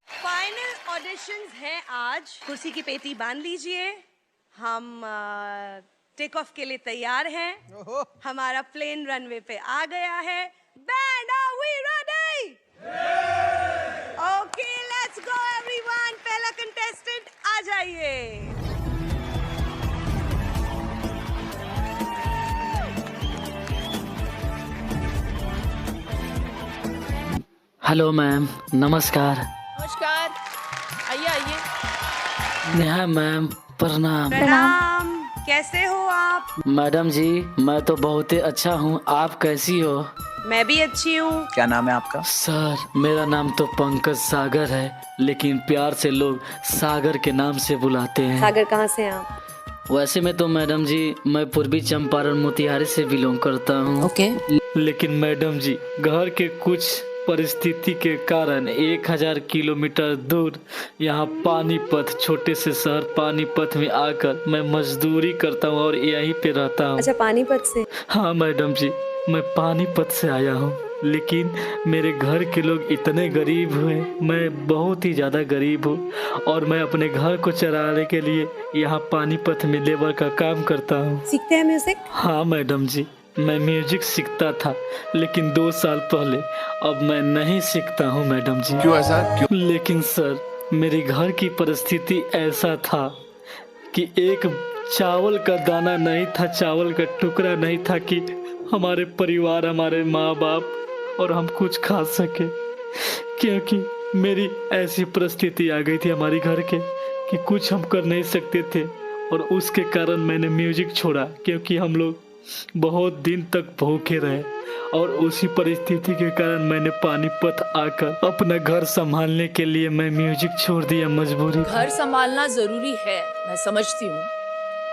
Final auditions हैं आज। कुर्सी की पेटी बांध लीजिए, हम टेक ऑफ के लिए तैयार हैं। हमारा प्लेन रनवे पे आ गया है। Band, are we ready? Okay, let's go everyone. पहला कंटेस्टेंट आ जाइए। हेलो मैम, नमस्कार। नमस्कार, आइए आइए। नेहा मैम, प्रणाम। प्रणाम, कैसे हो आप? मैडम जी, मैं तो बहुत ही अच्छा हूँ, आप कैसी हो? मैं भी अच्छी हूँ। क्या नाम है आपका? सर, मेरा नाम तो पंकज सागर है, लेकिन प्यार से लोग सागर के नाम से बुलाते हैं। सागर कहाँ से हैं आप? वैसे में तो मैडम जी, मैं पूर्वी चंपारण मोतिहारी से बिलोंग करता हूँ। ओके। लेकिन मैडम जी, घर के कुछ परिस्थिति के कारण 1000 किलोमीटर दूर यहाँ पानीपत, छोटे से शहर पानीपत में आकर मैं मजदूरी करता हूँ और यहीं पे रहता हूँ। अच्छा, पानीपत से? हाँ मैडम जी, मैं पानीपत से आया हूँ, लेकिन मेरे घर के लोग इतने गरीब हुए, मैं बहुत ही ज़्यादा गरीब हूँ और मैं अपने घर को चलाने के लिए यहाँ पानीपत में लेबर का काम करता हूँ। सीखते हैं म्यूजिक? हाँ मैडम जी, मैं म्यूजिक सीखता था, लेकिन 2 साल पहले। अब मैं नहीं सीखता हूँ मैडम जी। क्यों ऐसा? क्यों? लेकिन सर, मेरे घर की परिस्थिति ऐसा था कि एक चावल का दाना नहीं था, चावल का टुकड़ा नहीं था कि हमारे परिवार, हमारे माँ बाप और हम कुछ खा सके, क्योंकि मेरी ऐसी परिस्थिति आ गई थी हमारी घर के कि कुछ हम कर नहीं सकते थे। और उसके कारण मैंने म्यूजिक छोड़ा, क्योंकि हम लोग बहुत दिन तक भूखे रहे और उसी परिस्थिति के कारण मैंने पानीपत आकर अपना घर संभालने के लिए मैं म्यूजिक छोड़ दिया, मजबूरी। घर संभालना जरूरी है, मैं समझती हूँ,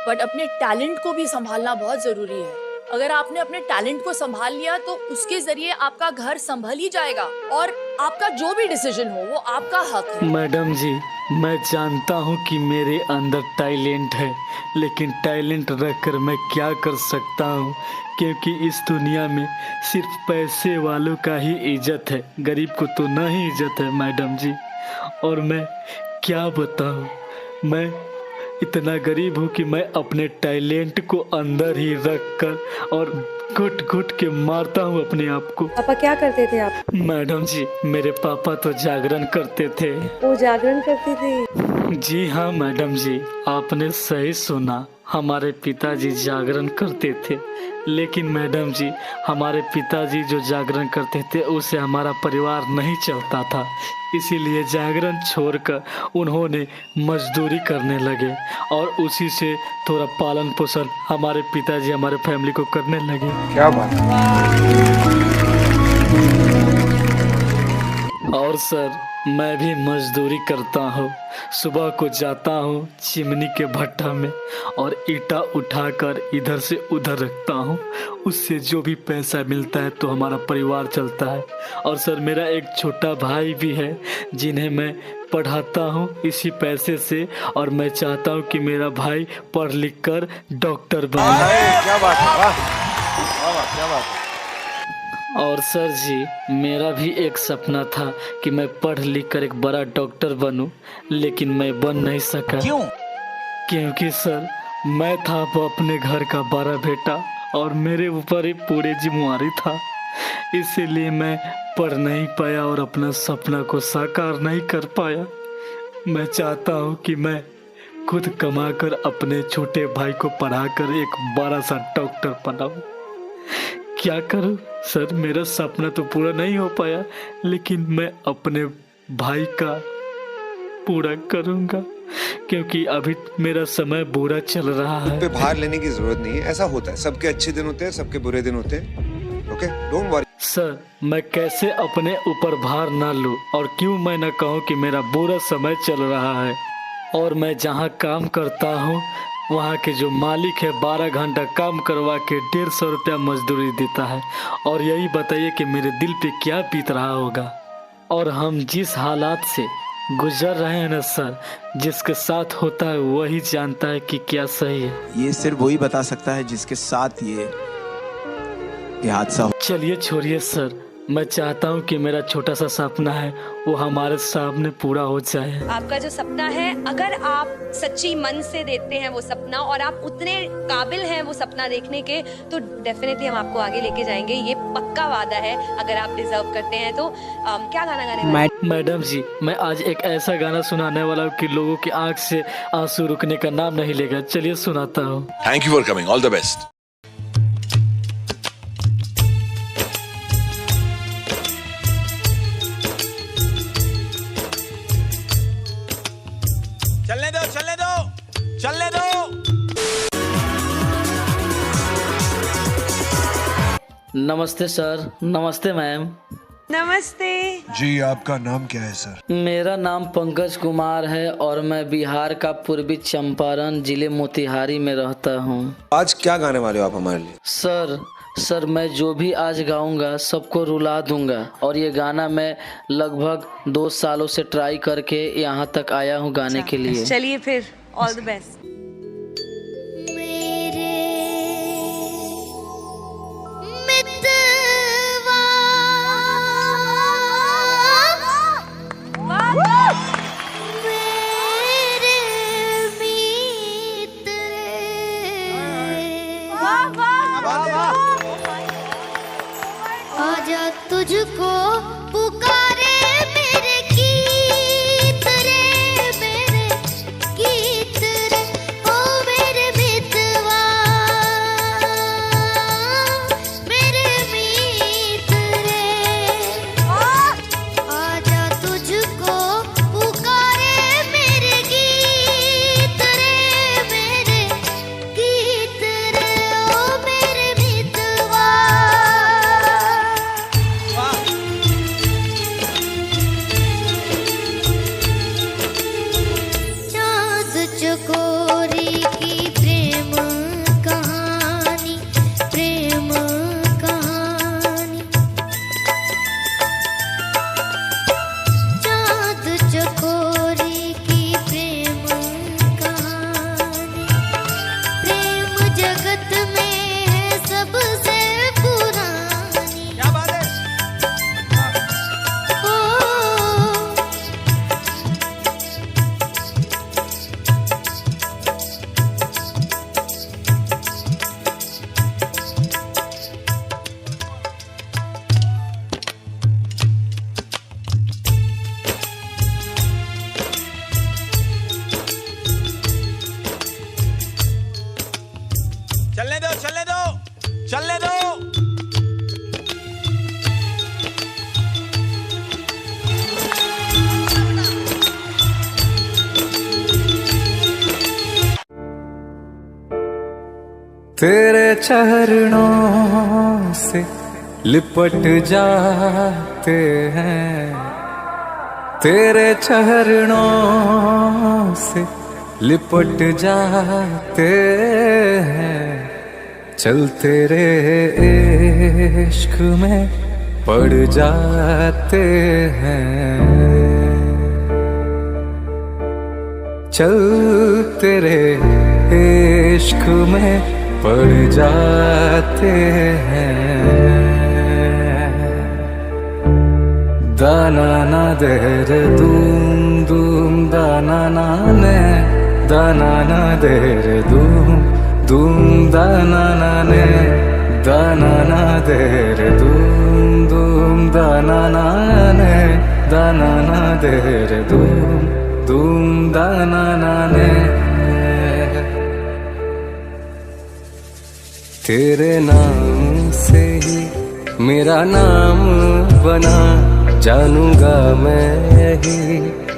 बट अपने टैलेंट को भी संभालना बहुत जरूरी है। अगर आपने अपने टैलेंट को संभाल लिया तो उसके जरिए आपका घर संभल ही जाएगा और आपका जो भी डिसीजन हो वो आपका हक है। मैडम जी, मैं जानता हूँ कि मेरे अंदर टैलेंट है, लेकिन टैलेंट रखकर मैं क्या कर सकता हूँ, क्योंकि इस दुनिया में सिर्फ पैसे वालों का ही इज्जत है, गरीब को तो नहीं इज्जत है मैडम जी। और मैं क्या बताऊँ, मैं इतना गरीब हूँ कि मैं अपने टैलेंट को अंदर ही रख कर और घुट घुट के मारता हूँ अपने आप को। पापा क्या करते थे आप? मैडम जी, मेरे पापा तो जागरण करते थे। वो जागरण करते थे? जी हाँ मैडम जी, आपने सही सुना, हमारे पिताजी जागरण करते थे। लेकिन मैडम जी, हमारे पिताजी जो जागरण करते थे उससे हमारा परिवार नहीं चलता था, इसीलिए जागरण छोड़कर उन्होंने मजदूरी करने लगे और उसी से थोड़ा पालन पोषण हमारे पिताजी हमारे फैमिली को करने लगे। क्या बात है? और सर, मैं भी मजदूरी करता हूँ। सुबह को जाता हूँ चिमनी के भट्टा में और ईंटा उठाकर इधर से उधर रखता हूँ, उससे जो भी पैसा मिलता है तो हमारा परिवार चलता है। और सर, मेरा एक छोटा भाई भी है जिन्हें मैं पढ़ाता हूँ इसी पैसे से, और मैं चाहता हूँ कि मेरा भाई पढ़ लिख कर डॉक्टर बने। क्या बात है? वाह, क्या बात है? और सर जी, मेरा भी एक सपना था कि मैं पढ़ लिख कर एक बड़ा डॉक्टर बनूं, लेकिन मैं बन नहीं सका। क्यों? क्योंकि सर, मैं था अपने घर का बड़ा बेटा और मेरे ऊपर ही पूरी जिम्मेवारी था, इसीलिए मैं पढ़ नहीं पाया और अपना सपना को साकार नहीं कर पाया। मैं चाहता हूँ कि मैं खुद कमाकर अपने छोटे भाई को पढ़ाकर एक बड़ा सा डॉक्टर बनाऊं। क्या करूं सर, मेरा सपना तो पूरा नहीं हो पाया, लेकिन मैं अपने भाई का पूरा करूंगा, क्योंकि अभी मेरा समय बुरा चल रहा है। पे भार लेने की जरूरत नहीं है, ऐसा होता है, सबके अच्छे दिन होते हैं, सबके बुरे दिन होते हैं। Okay, don't worry. सर, मैं कैसे अपने ऊपर भार ना लूं और क्यों मैं ना कहूं कि मेरा बुरा समय चल रहा है। और मैं जहां काम करता हूं वहाँ के जो मालिक है 12 घंटा काम करवा के 150 रुपया मजदूरी देता है, और यही बताइए कि मेरे दिल पे क्या बीत रहा होगा। और हम जिस हालात से गुजर रहे हैं ना सर, जिसके साथ होता है वही जानता है कि क्या सही है। ये सिर्फ वही बता सकता है जिसके साथ ये ये हादसा चलिए छोड़िए सर, मैं चाहता हूँ कि मेरा छोटा सा सपना है वो हमारे सामने पूरा हो जाए। आपका जो सपना है, अगर आप सच्ची मन से देखते हैं वो सपना और आप उतने काबिल हैं वो सपना देखने के, तो डेफिनेटली हम आपको आगे लेके जाएंगे, ये पक्का वादा है। अगर आप डिजर्व करते हैं तो क्या गाना गाने वाले हैं? मैडम जी, मैं आज एक ऐसा गाना सुनाने वाला हूँ कि लोगों की आंख से आंसू रुकने का नाम नहीं लेगा। चलिए सुनाता हूँ। Thank you for coming. All the best. चलने दो, चलने दो, चलने दो। नमस्ते सर। नमस्ते मैम। नमस्ते। जी, आपका नाम क्या है सर? मेरा नाम पंकज कुमार है और मैं बिहार का पूर्वी चंपारण जिले मोतिहारी में रहता हूँ। आज क्या गाने वाले हो आप हमारे लिए? सर मैं जो भी आज गाऊंगा सबको रुला दूंगा, और ये गाना मैं लगभग 2 सालों से ट्राई करके यहाँ तक आया हूँ गाने के लिए। चलिए फिर, ऑल द बेस्ट। आजा तुझको पुकारे मेरे गीत रे, मेरे गीत रे, ओ मेरे मितवा, मेरे मीत रे। आजा तुझको पुकारे मेरे गीत रे, मेरे गीत रे, ओ मेरे मितवा। चाँद चकोरी की प्रेम कहानी, प्रेम कहानी। चाँद चकोरी की प्रेम कहानी, प्रेम जगत में है सबसे पुरानी। क्या बात है? ओ चलने दो, चलने दो, चलने दो। तेरे चरणों से लिपट जाते हैं, तेरे चरणों से लिपट जाते हैं, चल तेरे इश्क में पड़ जाते हैं, चल तेरे इश्क में पड़ जाते हैं। दाना ना दे रे दूम दूम, दाना ना ने, दाना ना दे रे दूम दूम, दाना ना ने, दाना ना दे रे दूम दूम, दाना ना ने, दाना ना दे रे दूम दूम, दाना ना ने। तेरे नाम से ही मेरा नाम बना, जानूंगा मैं ही,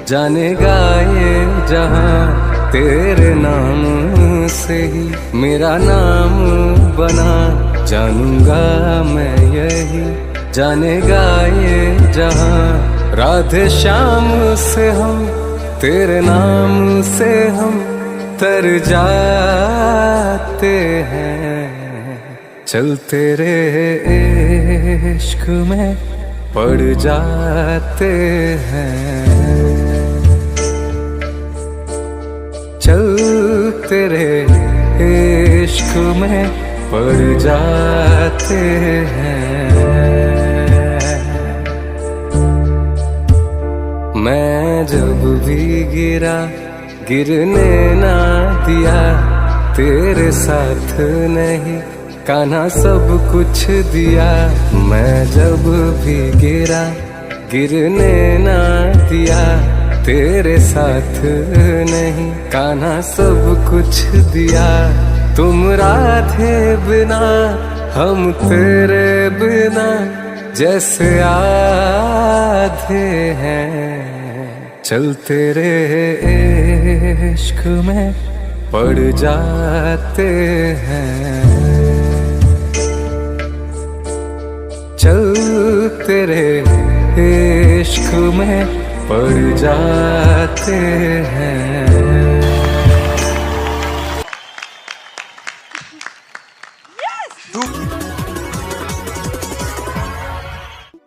जानेगा ये जहां। तेरे नाम से ही मेरा नाम बना, जानूंगा मैं यही, जानेगा ये जहां। राधे श्याम से हम, तेरे नाम से हम तर जाते हैं, चल तेरे इश्क में पड़ जाते हैं, चल तेरे इश्क में पड़ जाते हैं। मैं जब भी गिरा गिरने ना दिया, तेरे साथ नहीं कान्हा सब कुछ दिया। मैं जब भी गिरा गिरने ना दिया, तेरे साथ नहीं कान्हा सब कुछ दिया। तुम राधे बिना हम तेरे बिना जैसे आधे हैं। चल तेरे इश्क में पड़ जाते हैं। चल तेरे इश्क में पड़ जाते हैं।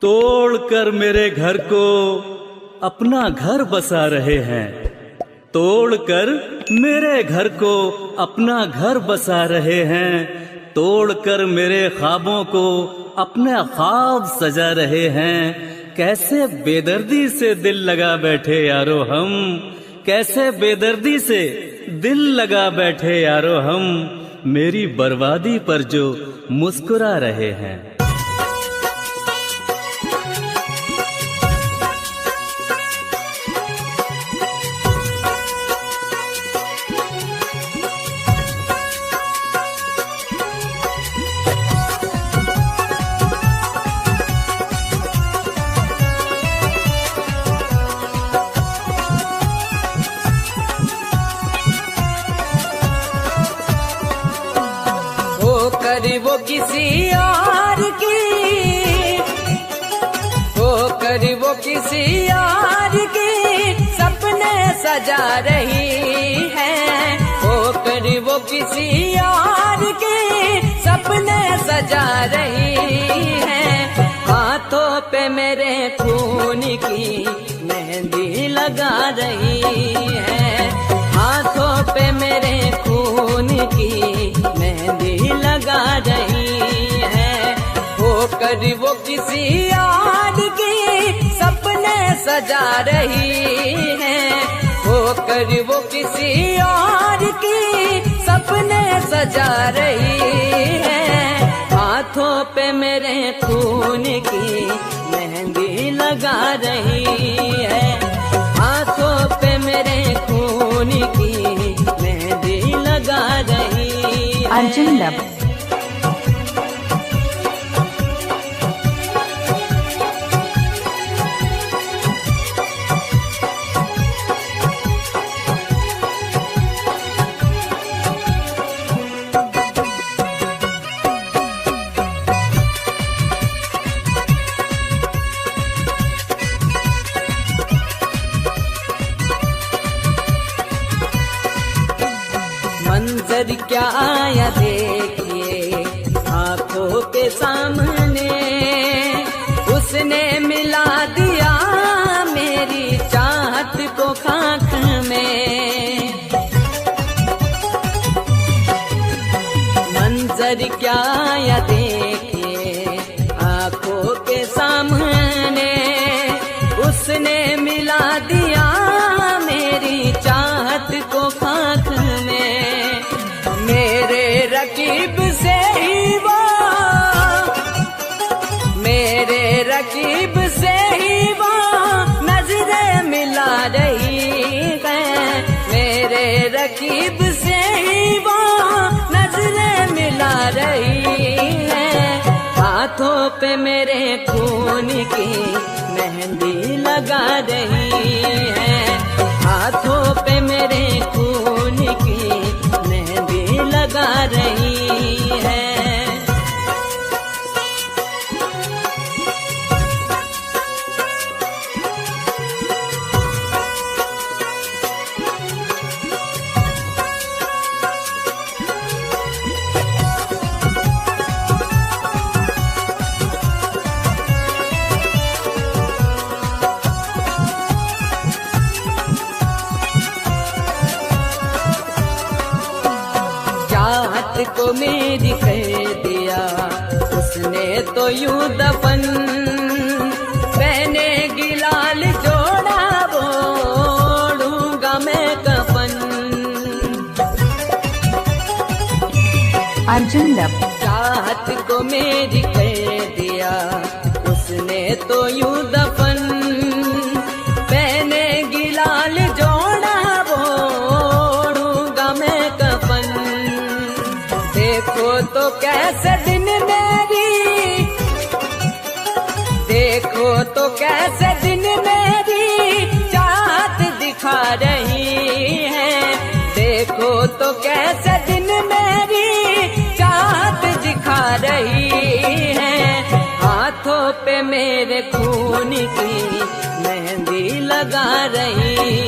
तोड़कर मेरे घर को अपना घर बसा रहे हैं। तोड़कर मेरे घर को अपना घर बसा रहे हैं। तोड़कर मेरे ख्वाबों को अपने ख्वाब सजा रहे हैं। कैसे बेदर्दी से दिल लगा बैठे यारो हम, कैसे बेदर्दी से दिल लगा बैठे यारो हम, मेरी बर्बादी पर जो मुस्कुरा रहे हैं। वो किसी और की, हो कर वो किसी और की सपने सजा रही है। हो कर वो किसी और की सपने सजा रही है। हाथों पे मेरे खून की मेहंदी लगा रही है। हाथों पे मेरे खून की मेहंदी लगा रही है। होकर वो किसी और की सपने सजा रही है। होकर वो किसी और की सपने सजा रही है। हाथों पे मेरे खून की मेहंदी लगा रही है। हाथों पे मेरे खून की मेहंदी लगा रही है। अर्जुन लब मंजर क्या आया देखिए आंखों के सामने। उसने मिला दिया मेरी चाहत को खाक में। मंजर क्या आया देखिए आंखों के सामने। उसने मिला दिया मेरी चाहत को खाक में। मेरे रकीब से ही वो, मेरे रकीब से ही वो नजरें मिला रही है। मेरे रकीब से ही वो नजरें मिला रही है। हाथों पे मेरे खून की मेहंदी लगा रही है। हाथों पे मेरे खून की मेहंदी लगा रही है। चाहत को मेरी कर तो यूं दफन, पहनेगी लाल जोड़ा ओढ़ूंगा मैं कफन। अर्जुन लव। चाहत को मेरी कर दिया उसने तो यूं दफन, पहनेगी लाल जोड़ा ओढ़ूंगा मैं कफन। देखो तो कैसे दिन मेरी, देखो तो कैसे दिन मेरी चाहत दिखा रही है, देखो तो कैसे दिन मेरी चाहत दिखा रही है। हाथों पे मेरे खून की मेहंदी लगा रही